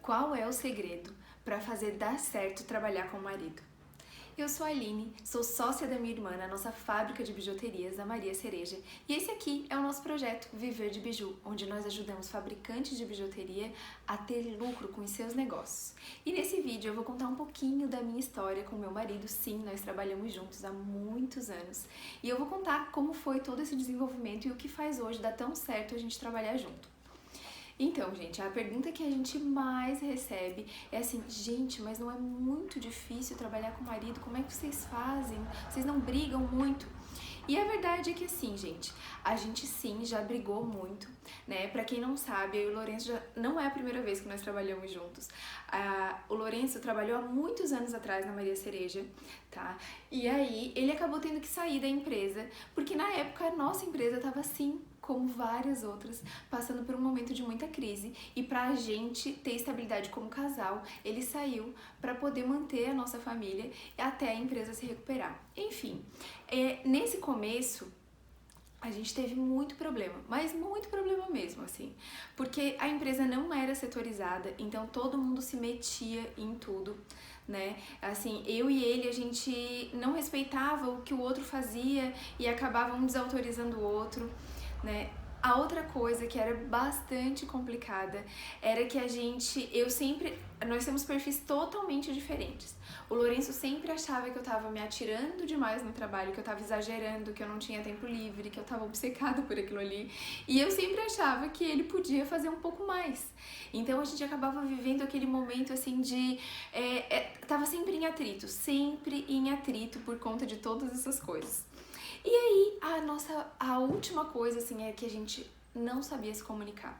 Qual é o segredo para fazer dar certo trabalhar com o marido? Eu sou a Aline, sou sócia da minha irmã na nossa fábrica de bijuterias, a Maria Cereja, e esse aqui é o nosso projeto Viver de Biju, onde nós ajudamos fabricantes de bijuteria a ter lucro com os seus negócios. E nesse vídeo eu vou contar um pouquinho da minha história com meu marido. Sim, nós trabalhamos juntos há muitos anos, e eu vou contar como foi todo esse desenvolvimento e o que faz hoje dar tão certo a gente trabalhar junto. Então, gente, a pergunta que a gente mais recebe é assim: gente, mas não é muito difícil trabalhar com o marido? Como é que vocês fazem? Vocês não brigam muito? E a verdade é que assim, gente, a gente sim já brigou muito, né? Pra quem não sabe, eu e o Lourenço já não é a primeira vez que nós trabalhamos juntos. O Lourenço trabalhou há muitos anos atrás na Maria Cereja, tá? E aí ele acabou tendo que sair da empresa, porque na época a nossa empresa tava assim, como várias outras, passando por um momento de muita crise, e pra gente ter estabilidade como casal, ele saiu para poder manter a nossa família até a empresa se recuperar. Enfim, nesse começo a gente teve muito problema, mas muito problema mesmo, assim, porque a empresa não era setorizada, então todo mundo se metia em tudo, né? Assim, eu e ele, a gente não respeitava o que o outro fazia e acabava um desautorizando o outro, né? A outra coisa que era bastante complicada era que nós temos perfis totalmente diferentes. O Lourenço sempre achava que eu tava me atirando demais no trabalho, que eu tava exagerando, que eu não tinha tempo livre, que eu tava obcecada por aquilo ali. E eu sempre achava que ele podia fazer um pouco mais. Então a gente acabava vivendo aquele momento assim de... tava sempre em atrito por conta de todas essas coisas. E aí, a última coisa, assim, é que a gente não sabia se comunicar.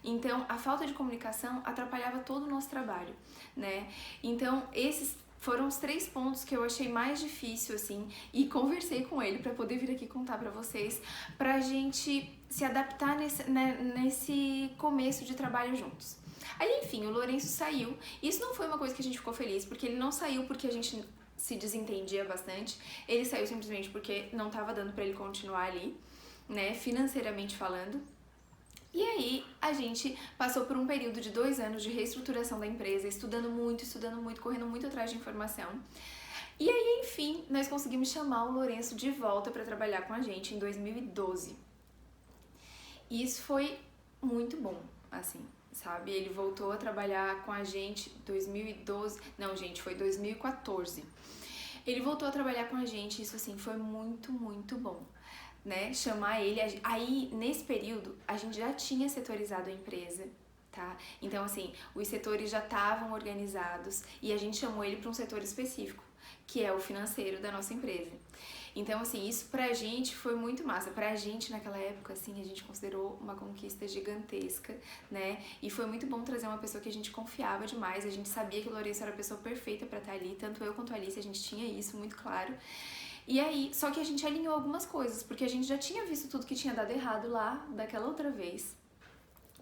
Então, a falta de comunicação atrapalhava todo o nosso trabalho, né? Então, esses foram os 3 pontos que eu achei mais difícil, assim, e conversei com ele pra poder vir aqui contar pra vocês, pra gente se adaptar nesse começo de trabalho juntos. Aí, enfim, o Lourenço saiu. Isso não foi uma coisa que a gente ficou feliz, porque ele não saiu porque a gente se desentendia bastante. Ele saiu simplesmente porque não estava dando para ele continuar ali, né, financeiramente falando. E aí a gente passou por um período de 2 anos de reestruturação da empresa, estudando muito, correndo muito atrás de informação. E aí, enfim, nós conseguimos chamar o Lourenço de volta para trabalhar com a gente em 2012. E isso foi muito bom, assim, sabe? Ele voltou a trabalhar com a gente em 2012, não, gente, foi 2014. Ele voltou a trabalhar com a gente, isso assim, foi muito, muito bom, né? Chamar ele, aí nesse período a gente já tinha setorizado a empresa, tá? Então assim, os setores já estavam organizados e a gente chamou ele para um setor específico, que é o financeiro da nossa empresa. Então, assim, isso pra gente foi muito massa. Pra gente, naquela época, assim, a gente considerou uma conquista gigantesca, né? E foi muito bom trazer uma pessoa que a gente confiava demais. A gente sabia que o Lourenço era a pessoa perfeita pra estar ali. Tanto eu quanto a Alice, a gente tinha isso muito claro. E aí, só que a gente alinhou algumas coisas, porque a gente já tinha visto tudo que tinha dado errado lá, daquela outra vez.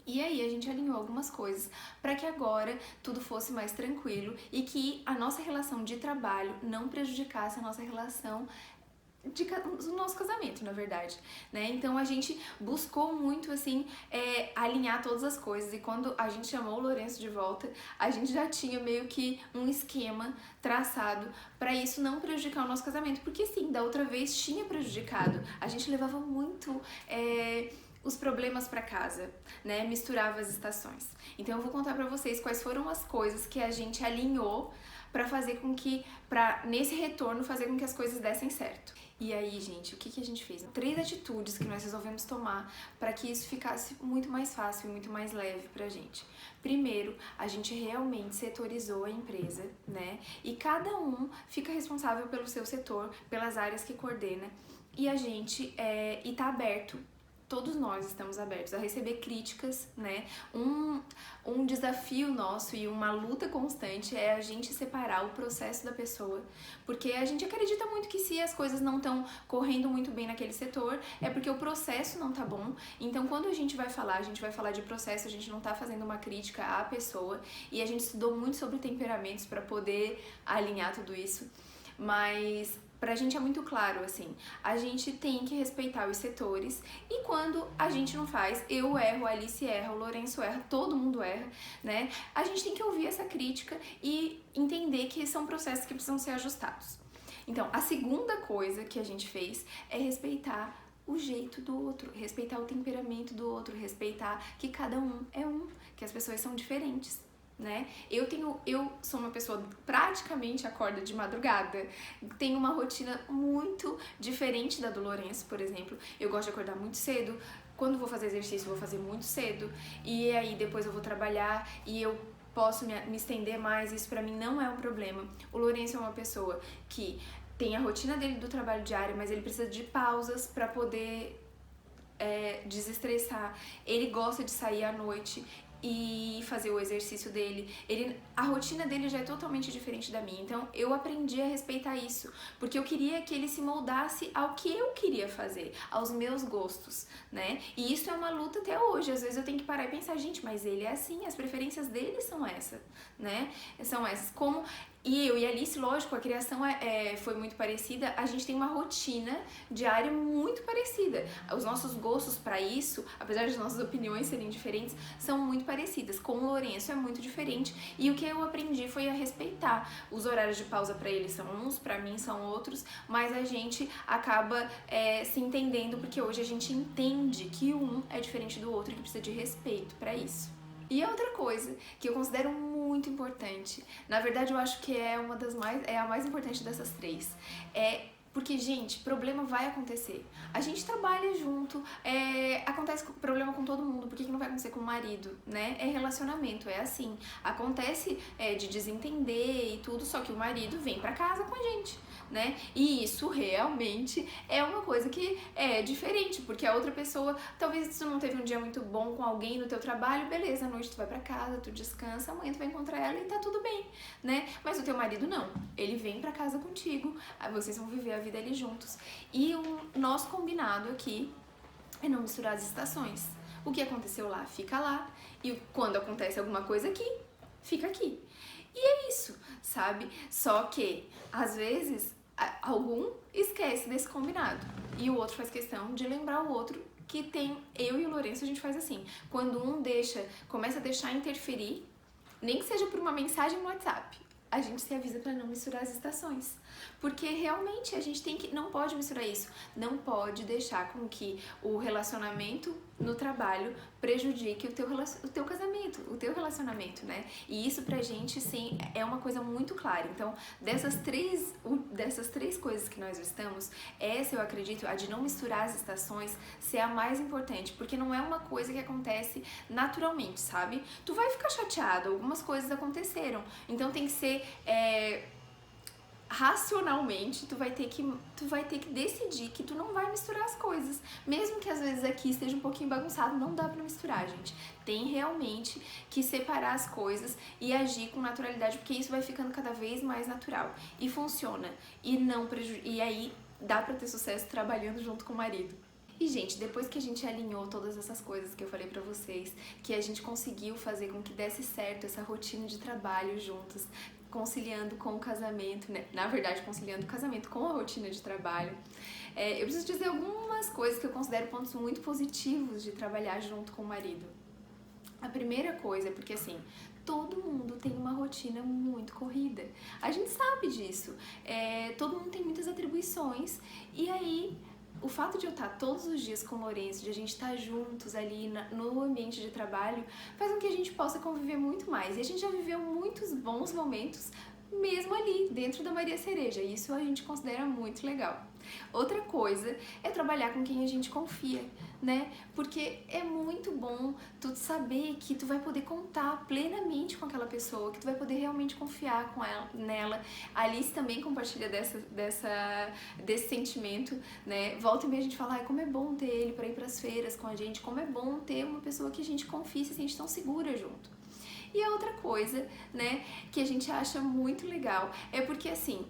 E aí a gente alinhou algumas coisas para que agora tudo fosse mais tranquilo e que a nossa relação de trabalho não prejudicasse a nossa relação do nosso casamento, na verdade, né? Então a gente buscou muito, assim, alinhar todas as coisas, e quando a gente chamou o Lourenço de volta, a gente já tinha meio que um esquema traçado para isso não prejudicar o nosso casamento, porque sim, da outra vez tinha prejudicado, a gente levava muito os problemas para casa, né? Misturava as estações. Então eu vou contar para vocês quais foram as coisas que a gente alinhou para fazer com que, nesse retorno, fazer com que as coisas dessem certo. E aí, gente, o que a gente fez? 3 atitudes que nós resolvemos tomar para que isso ficasse muito mais fácil e muito mais leve pra gente. Primeiro, a gente realmente setorizou a empresa, né? E cada um fica responsável pelo seu setor, pelas áreas que coordena. E a gente tá aberto. Todos nós estamos abertos a receber críticas, né? Um desafio nosso e uma luta constante é a gente separar o processo da pessoa, porque a gente acredita muito que se as coisas não estão correndo muito bem naquele setor, é porque o processo não tá bom. Então, quando a gente vai falar de processo, a gente não tá fazendo uma crítica à pessoa, e a gente estudou muito sobre temperamentos para poder alinhar tudo isso. Mas pra gente é muito claro, assim, a gente tem que respeitar os setores e quando a gente não faz, eu erro, a Alice erra, o Lourenço erra, todo mundo erra, né? A gente tem que ouvir essa crítica e entender que são processos que precisam ser ajustados. Então, a segunda coisa que a gente fez é respeitar o jeito do outro, respeitar o temperamento do outro, respeitar que cada um é um, que as pessoas são diferentes, né? Eu sou uma pessoa que praticamente acorda de madrugada, tenho uma rotina muito diferente da do Lourenço, por exemplo. Eu gosto de acordar muito cedo, quando vou fazer exercício vou fazer muito cedo, e aí depois eu vou trabalhar e eu posso me estender mais, isso pra mim não é um problema. O Lourenço é uma pessoa que tem a rotina dele do trabalho diário, mas ele precisa de pausas pra poder desestressar. Ele gosta de sair à noite e fazer o exercício dele. A rotina dele já é totalmente diferente da minha, então eu aprendi a respeitar isso, porque eu queria que ele se moldasse ao que eu queria fazer, aos meus gostos, né? E isso é uma luta até hoje, às vezes eu tenho que parar e pensar, gente, mas ele é assim, as preferências dele são essas, né? São essas, como... E eu e a Alice, lógico, a criação foi muito parecida, a gente tem uma rotina diária muito parecida. Os nossos gostos para isso, apesar de nossas opiniões serem diferentes, são muito parecidas. Com o Lourenço é muito diferente e o que eu aprendi foi a respeitar. Os horários de pausa para ele são uns, para mim são outros, mas a gente acaba se entendendo porque hoje a gente entende que um é diferente do outro e que precisa de respeito para isso. E a outra coisa que eu considero muito importante, na verdade eu acho que é a mais importante dessas três, porque, gente, problema vai acontecer. A gente trabalha junto, acontece problema com todo mundo, por que não vai acontecer com o marido, né? É relacionamento, é assim. Acontece de desentender e tudo, só que o marido vem pra casa com a gente, né? E isso realmente é uma coisa que é diferente, porque a outra pessoa, talvez tu não teve um dia muito bom com alguém no teu trabalho, beleza, à noite tu vai pra casa, tu descansa, amanhã tu vai encontrar ela e tá tudo bem, né? Mas o teu marido não, ele vem pra casa contigo, aí vocês vão viver a vida ali juntos. E o nosso combinado aqui é não misturar as estações. O que aconteceu lá, fica lá, e quando acontece alguma coisa aqui, fica aqui. E é isso, sabe? Só que, às vezes, algum esquece desse combinado e o outro faz questão de lembrar o outro que tem... Eu e o Lourenço, a gente faz assim, quando um começa a deixar interferir, nem que seja por uma mensagem no WhatsApp, a gente se avisa para não misturar as estações, porque realmente a gente não pode misturar isso, não pode deixar com que o relacionamento no trabalho prejudique o teu casamento, o teu relacionamento, né? E isso pra gente, sim, é uma coisa muito clara. Então, dessas três coisas que nós estamos, essa eu acredito, a de não misturar as estações, ser a mais importante, porque não é uma coisa que acontece naturalmente, sabe? Tu vai ficar chateado, algumas coisas aconteceram, então tem que ser... racionalmente, tu vai ter que decidir que tu não vai misturar as coisas. Mesmo que às vezes aqui esteja um pouquinho bagunçado, não dá pra misturar, gente. Tem realmente que separar as coisas e agir com naturalidade, porque isso vai ficando cada vez mais natural. E funciona. E aí dá pra ter sucesso trabalhando junto com o marido. E, gente, depois que a gente alinhou todas essas coisas que eu falei pra vocês, que a gente conseguiu fazer com que desse certo essa rotina de trabalho juntos, conciliando com o casamento, né? Na verdade, conciliando o casamento com a rotina de trabalho, eu preciso dizer algumas coisas que eu considero pontos muito positivos de trabalhar junto com o marido. A primeira coisa é porque, assim, todo mundo tem uma rotina muito corrida. A gente sabe disso. Todo mundo tem muitas atribuições. E aí, o fato de eu estar todos os dias com o Lourenço, de a gente estar juntos ali no ambiente de trabalho, faz com que a gente possa conviver muito mais. E a gente já viveu muitos bons momentos mesmo ali, dentro da Maria Cereja. E isso a gente considera muito legal. Outra coisa é trabalhar com quem a gente confia, né? Porque é muito bom tu saber que tu vai poder contar plenamente com aquela pessoa, que tu vai poder realmente confiar nela. A Alice também compartilha desse sentimento, né? Volta e meia a gente fala, como é bom ter ele para ir pras feiras com a gente, como é bom ter uma pessoa que a gente confia e se sente tão segura junto. E a outra coisa, né, que a gente acha muito legal é porque, assim,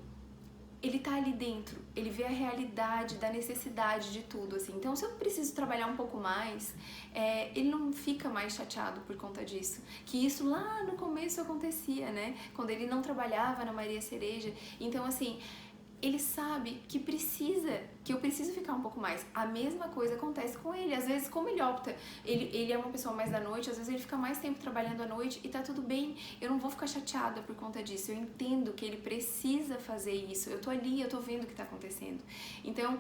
ele tá ali dentro, ele vê a realidade da necessidade de tudo, assim. Então, se eu preciso trabalhar um pouco mais, ele não fica mais chateado por conta disso. Que isso lá no começo acontecia, né? Quando ele não trabalhava na Maria Cereja. Então, assim, ele sabe que eu preciso ficar um pouco mais. A mesma coisa acontece com ele. Às vezes, como ele opta, ele é uma pessoa mais da noite, às vezes ele fica mais tempo trabalhando à noite e tá tudo bem. Eu não vou ficar chateada por conta disso. Eu entendo que ele precisa fazer isso. Eu tô ali, eu tô vendo o que tá acontecendo. Então,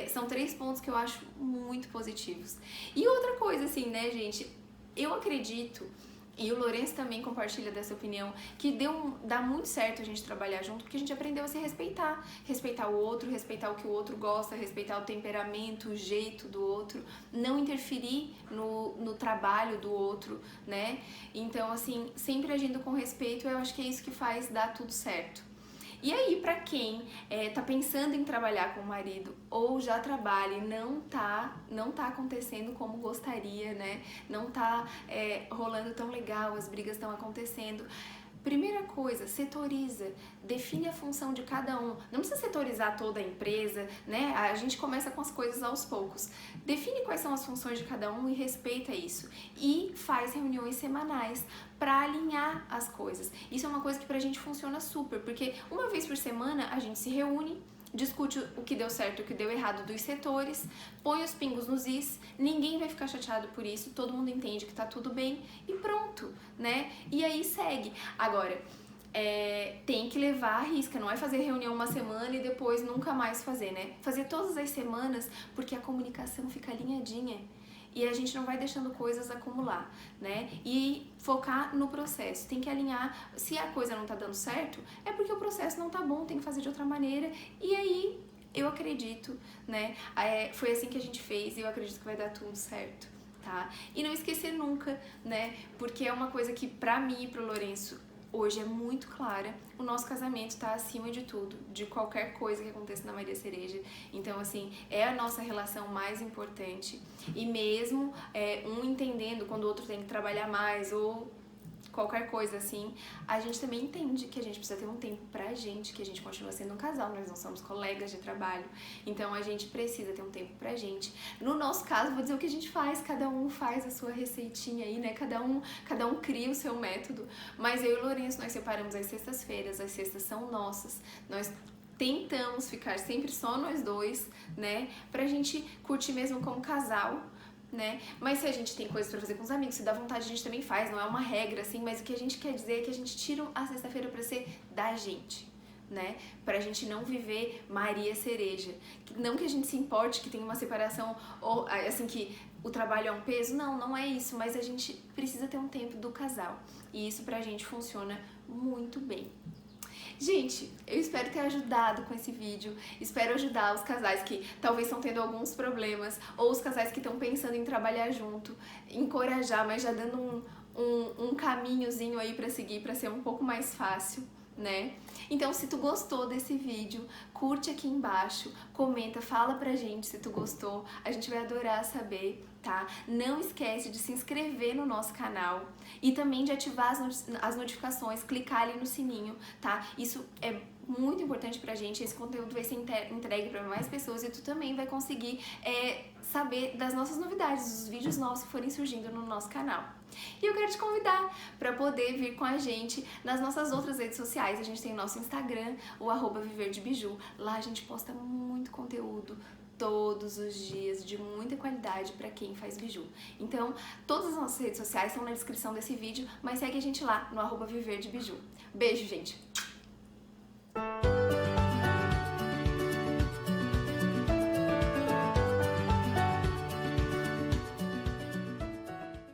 são 3 pontos que eu acho muito positivos. E outra coisa, assim, né, gente? Eu acredito, e o Lourenço também compartilha dessa opinião, que dá muito certo a gente trabalhar junto, porque a gente aprendeu a se respeitar. Respeitar o outro, respeitar o que o outro gosta, respeitar o temperamento, o jeito do outro, não interferir no trabalho do outro, né? Então, assim, sempre agindo com respeito, eu acho que é isso que faz dar tudo certo. E aí, pra quem tá pensando em trabalhar com o marido ou já trabalha e não tá acontecendo como gostaria, né? Não tá rolando tão legal, as brigas estão acontecendo. Primeira coisa, setoriza, define a função de cada um. Não precisa setorizar toda a empresa, né? A gente começa com as coisas aos poucos. Define quais são as funções de cada um e respeita isso. E faz reuniões semanais para alinhar as coisas. Isso é uma coisa que pra gente funciona super, porque uma vez por semana a gente se reúne, discute o que deu certo e o que deu errado dos setores, põe os pingos nos is, ninguém vai ficar chateado por isso, todo mundo entende que tá tudo bem e pronto, né? E aí segue. Agora, tem que levar à risca, não é fazer reunião uma semana e depois nunca mais fazer, né? Fazer todas as semanas, porque a comunicação fica alinhadinha. E a gente não vai deixando coisas acumular, né? E focar no processo. Tem que alinhar. Se a coisa não tá dando certo, é porque o processo não tá bom, tem que fazer de outra maneira. E aí, eu acredito, né? Foi assim que a gente fez e eu acredito que vai dar tudo certo, tá? E não esquecer nunca, né? Porque é uma coisa que pra mim e pro Lourenço hoje é muito clara, o nosso casamento tá acima de tudo, de qualquer coisa que aconteça na Maria Cereja. Então, assim, é a nossa relação mais importante. E mesmo um entendendo quando o outro tem que trabalhar mais ou qualquer coisa assim, a gente também entende que a gente precisa ter um tempo pra gente, que a gente continua sendo um casal, nós não somos colegas de trabalho, então a gente precisa ter um tempo pra gente. No nosso caso, vou dizer o que a gente faz, cada um faz a sua receitinha aí, né, cada um cria o seu método, mas eu e o Lourenço, nós separamos as sextas-feiras, as sextas são nossas, nós tentamos ficar sempre só nós dois, né, pra gente curtir mesmo como casal, né? Mas se a gente tem coisas pra fazer com os amigos, se dá vontade, a gente também faz, não é uma regra, assim, mas o que a gente quer dizer é que a gente tira a sexta-feira pra ser da gente, né? Pra gente não viver Maria Cereja. Não que a gente se importe que tem uma separação, ou assim, que o trabalho é um peso, não é isso, mas a gente precisa ter um tempo do casal. E isso pra gente funciona muito bem. Gente, eu espero ter ajudado com esse vídeo, espero ajudar os casais que talvez estão tendo alguns problemas, ou os casais que estão pensando em trabalhar junto, encorajar, mas já dando um caminhozinho aí pra seguir, pra ser um pouco mais fácil, né? Então, se tu gostou desse vídeo, curte aqui embaixo, comenta, fala pra gente se tu gostou, a gente vai adorar saber, tá? Não esquece de se inscrever no nosso canal e também de ativar as notificações, clicar ali no sininho, tá? Isso é muito importante pra gente, esse conteúdo vai ser entregue pra mais pessoas e tu também vai conseguir saber das nossas novidades, dos vídeos novos que forem surgindo no nosso canal. E eu quero te convidar para poder vir com a gente nas nossas outras redes sociais. A gente tem o nosso Instagram, o @viverdebiju. Lá a gente posta muito conteúdo todos os dias, de muita qualidade para quem faz biju. Então, todas as nossas redes sociais estão na descrição desse vídeo, mas segue a gente lá no @viverdebiju. Beijo, gente!